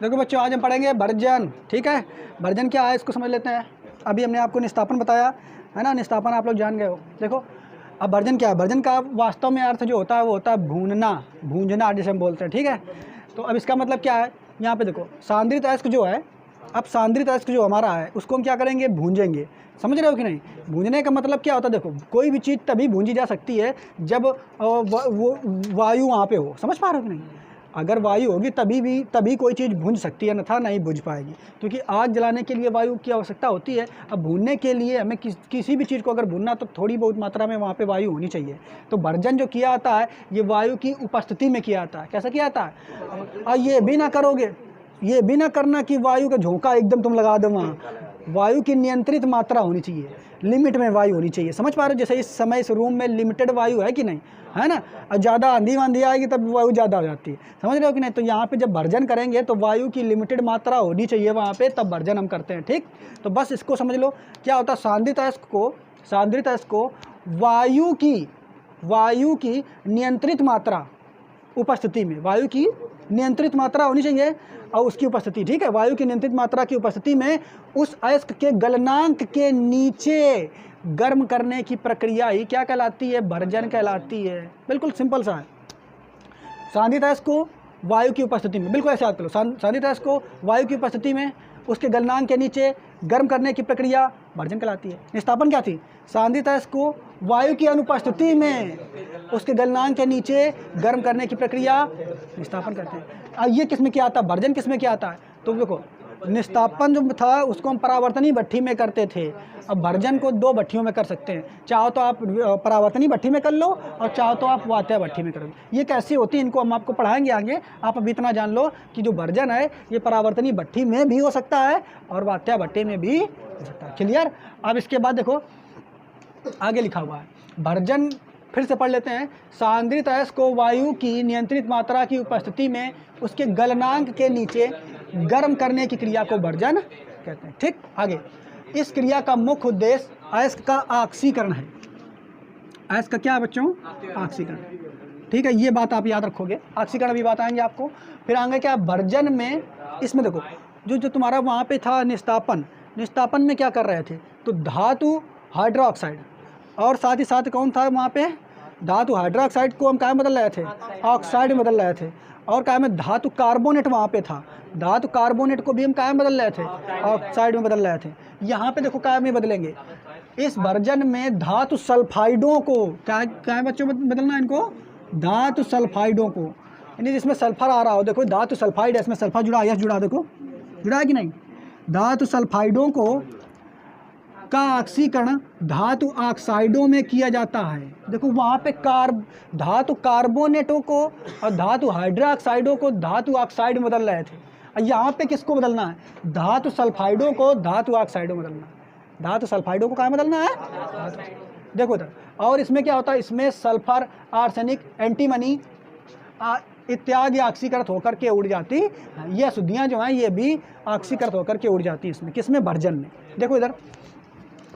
देखो बच्चों, आज हम पढ़ेंगे वर्जन। ठीक है, वर्जन क्या है इसको समझ लेते हैं। अभी हमने आपको निस्तापन बताया है ना, निस्तापन आप लोग जान गए हो। देखो अब वर्जन क्या है, वर्जन का वास्तव में अर्थ जो होता है वो होता है भूनना, भूंजना जिसे हम बोलते हैं। ठीक है, तो अब इसका मतलब क्या है, यहाँ पे देखो सांद्रित अयस्क जो है, अब सांद्रित अयस्क जो हमारा है उसको हम क्या करेंगे, भूंजेंगे। समझ रहे हो कि नहीं? भूंजने का मतलब क्या होता है, देखो कोई भी चीज़ तभी भूंजी जा सकती है जब वो वायु वहाँ पे हो। समझ पा रहे हो कि नहीं? अगर वायु होगी तभी कोई चीज़ भूंज सकती है, अन्यथा नहीं भूंज पाएगी, क्योंकि आग जलाने के लिए वायु की आवश्यकता होती है। अब भूनने के लिए हमें किसी भी चीज़ को अगर भूनना तो थोड़ी बहुत मात्रा में वहाँ पे वायु होनी चाहिए। तो भर्जन जो किया जाता है ये वायु की उपस्थिति में किया जाता है। कैसा किया जाता है? और ये भी ना करोगे, ये भी ना करना कि वायु का झोंका एकदम तुम लगा दो वहाँ। वायु की नियंत्रित मात्रा होनी चाहिए, लिमिट में वायु होनी चाहिए। समझ पा रहे हो? जैसे इस समय इस रूम में लिमिटेड वायु है कि नहीं, है ना? और ज़्यादा आंधी वांधी आएगी तब वायु ज़्यादा हो जाती है। समझ रहे हो कि नहीं? तो यहाँ पे जब भर्जन करेंगे तो वायु की लिमिटेड मात्रा होनी चाहिए वहाँ पे, तब भर्जन हम करते हैं। ठीक, तो बस इसको समझ लो। क्या होता है, सांद्रित अयस्क को वायु की नियंत्रित मात्रा उपस्थिति में, वायु की नियंत्रित मात्रा होनी चाहिए और उसकी उपस्थिति। ठीक है, वायु की नियंत्रित मात्रा की उपस्थिति में उस अयस्क के गलनांक के नीचे गर्म करने की प्रक्रिया ही क्या कहलाती है, भर्जन कहलाती है। बिल्कुल सिंपल सा है। सांद्रित अयस्क को वायु की उपस्थिति में, बिल्कुल ऐसे याद करो, सांद्रित अयस्क को वायु की उपस्थिति में उसके गलनांक के नीचे गर्म करने की प्रक्रिया भर्जन कहलाती है। निस्तापन क्या थी, सांद्रित अयस्क को वायु की अनुपस्थिति में उसके गलनांक के नीचे गर्म करने की प्रक्रिया निस्तापन कहते हैं। अब ये किस में क्या आता है, भर्जन किस में क्या आता है? तो देखो निस्तापन जो था उसको हम परावर्तनी भट्ठी में करते थे। अब भर्जन को दो भट्टियों में कर सकते हैं, चाहो तो आप परावर्तनी भट्ठी में कर लो और चाहो तो आप वात्या भट्ठी में करो। ये कैसी होती है इनको हम आपको पढ़ाएंगे आगे। आप अभी इतना जान लो कि जो भर्जन है ये परावर्तनी भट्ठी में भी हो सकता है और वात्या भट्ठी में भी हो सकता है। क्लियर? अब इसके बाद देखो आगे लिखा हुआ है भर्जन, फिर से पढ़ लेते हैं। सांद्रित अयस्क को वायु की नियंत्रित मात्रा की उपस्थिति में उसके गलनांक के नीचे गर्म करने की क्रिया को भर्जन कहते हैं। ठीक, आगे इस क्रिया का मुख्य उद्देश्य अयस्क का ऑक्सीकरण है। अयस्क का क्या है बच्चों? ऑक्सीकरण। ठीक है, ये बात आप याद रखोगे। ऑक्सीकरण भी बात आएंगे आपको। फिर आगे क्या, भर्जन में इसमें देखो जो तुम्हारा वहाँ पे था निस्तापन में क्या कर रहे थे, तो धातु हाइड्रोक्साइड और साथ ही साथ कौन था वहाँ पे, धातु हाइड्रोक्साइड को हम क्या में बदल रहे थे, ऑक्साइड में बदल रहे थे। और क्या में धातु कार्बोनेट वहाँ पे था, धातु कार्बोनेट को भी हम क्या में बदल रहे थे, ऑक्साइड में बदल रहे थे। यहाँ पे देखो क्या में बदलेंगे, इस भर्जन में धातु सल्फाइडों को क्या बच्चों बदलना, इनको धातु सल्फाइडों को, यानी जिसमें सल्फर आ रहा हो। देखो धातु सल्फाइड है, इसमें सल्फर जुड़ा है, यस जुड़ा, देखो जुड़ा है कि नहीं। धातु सल्फाइडों को का ऑक्सीकरण धातु ऑक्साइडों में किया जाता है। देखो वहाँ पे धातु कार्बोनेटों को और धातु हाइड्रोक्साइडों को धातु ऑक्साइड में बदल रहे थे, और यहाँ पे किसको बदलना है, धातु सल्फाइडों को धातु ऑक्साइडों में बदलना है। धातु सल्फाइडों को कहाँ बदलना है, देखो इधर। और इसमें क्या होता है, इसमें सल्फर, आर्सेनिक, एंटीमनी इत्यादि ऑक्सीकृत होकर के उड़ जाती, ये अशुद्धियाँ जो हैं ये भी ऑक्सीकृत होकर के उड़ जाती है इसमें, किसमें, भर्जन में। देखो इधर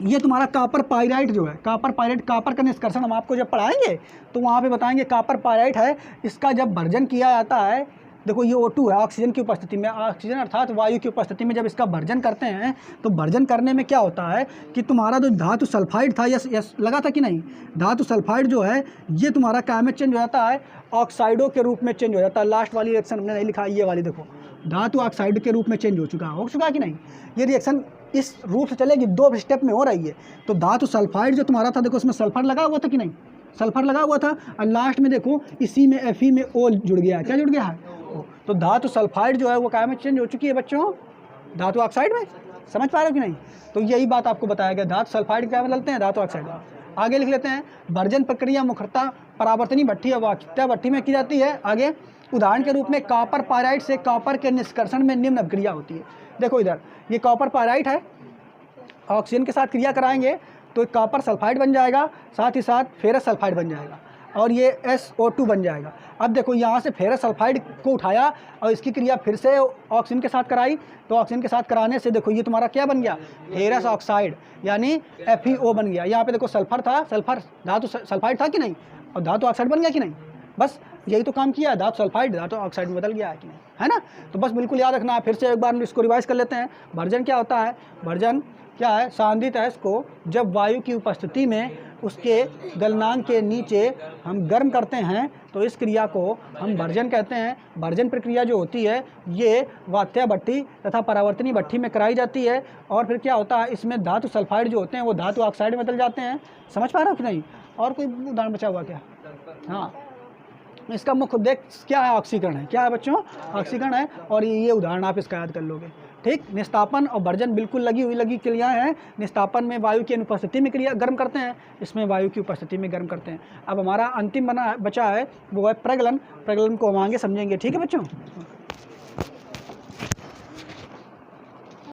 ये तुम्हारा कापर पाइराइट जो है, कापर पाइराइट, कापर का निष्कर्षण हम आपको जब पढ़ाएंगे तो वहाँ पे बताएंगे कापर पाइराइट है। इसका जब भर्जन किया जाता है, देखो ये O2 है, ऑक्सीजन की उपस्थिति में, ऑक्सीजन अर्थात वायु की उपस्थिति में जब इसका भर्जन करते हैं तो भर्जन करने में क्या होता है कि तुम्हारा जो धातु सल्फाइड था, यस लगा था कि नहीं, धातु सल्फाइड जो है ये तुम्हारा क्या में चेंज हो जाता है, ऑक्साइडों के रूप में चेंज हो जाता है। लास्ट वाली रिएक्शन हमने नहीं लिखा, ये वाली देखो, धातु ऑक्साइड के रूप में चेंज हो चुका कि नहीं। ये रिएक्शन इस रूप से चलेगी, दो स्टेप में हो रही है। तो धातु सल्फाइड जो तुम्हारा था, देखो उसमें सल्फर लगा हुआ था कि नहीं, सल्फर लगा हुआ था, और लास्ट में देखो इसी में Fe में O जुड़ गया है। क्या जुड़ गया है, O। तो धातु सल्फाइड जो है वो क्या में चेंज हो चुकी है बच्चों, धातु ऑक्साइड में। समझ पा रहे हो कि नहीं? तो यही बात आपको बताया गया, धातु सल्फाइड क्या बदलते हैं, धातु ऑक्साइड। आगे लिख लेते हैं, भर्जन प्रक्रिया मुख्यतः परावर्तनी भट्ठी और वात्या भट्ठी में की जाती है। आगे उदाहरण के रूप में कापर पाइराइट से कापर के निष्कर्षण में निम्न क्रिया होती है। देखो इधर ये कॉपर पाइराइट है, ऑक्सीजन के साथ क्रिया कराएंगे तो कॉपर सल्फाइड बन जाएगा, साथ ही साथ फेरस सल्फाइड बन जाएगा और ये SO2 बन जाएगा। अब देखो यहाँ से फेरस सल्फाइड को उठाया और इसकी क्रिया फिर से ऑक्सीजन के साथ कराई, तो ऑक्सीजन के साथ कराने से देखो ये तुम्हारा क्या बन गया, फेरस ऑक्साइड यानी FeO बन गया। यहाँ पे देखो सल्फर था, सल्फर धातु सल्फाइड था कि नहीं, और धातु ऑक्साइड बन गया कि नहीं। बस यही तो काम किया है, धातु सल्फाइड धातु ऑक्साइड में बदल गया है ना। तो बस बिल्कुल याद रखना है। फिर से एक बार इसको रिवाइज कर लेते हैं। भर्जन क्या होता है? भर्जन क्या है? सांद्रित अयस्क को जब वायु की उपस्थिति में उसके गलनांक के नीचे हम गर्म करते हैं तो इस क्रिया को हम भर्जन कहते हैं। भर्जन प्रक्रिया जो होती है ये वात्या भट्ठी तथा परावर्तनी भट्ठी में कराई जाती है। और फिर क्या होता है, इसमें धातु सल्फाइड जो होते हैं वो धातु ऑक्साइड में बदल जाते हैं। समझ पा रहे हो कि नहीं? और कोई उदाहरण बचा हुआ क्या? हाँ, इसका मुख्य उद्देश्य क्या है? ऑक्सीकरण है। क्या है बच्चों? ऑक्सीकरण है। और ये उदाहरण आप इसका याद कर लोगे। ठीक, निस्तापन और भर्जन बिल्कुल लगी क्रियाएं हैं। निस्तापन में वायु की अनुपस्थिति में क्रिया गर्म करते हैं, इसमें वायु की उपस्थिति में गर्म करते हैं। अब हमारा अंतिम बचा है वो है प्रज्वलन। प्रज्वलन को हम आगे समझेंगे। ठीक है बच्चों।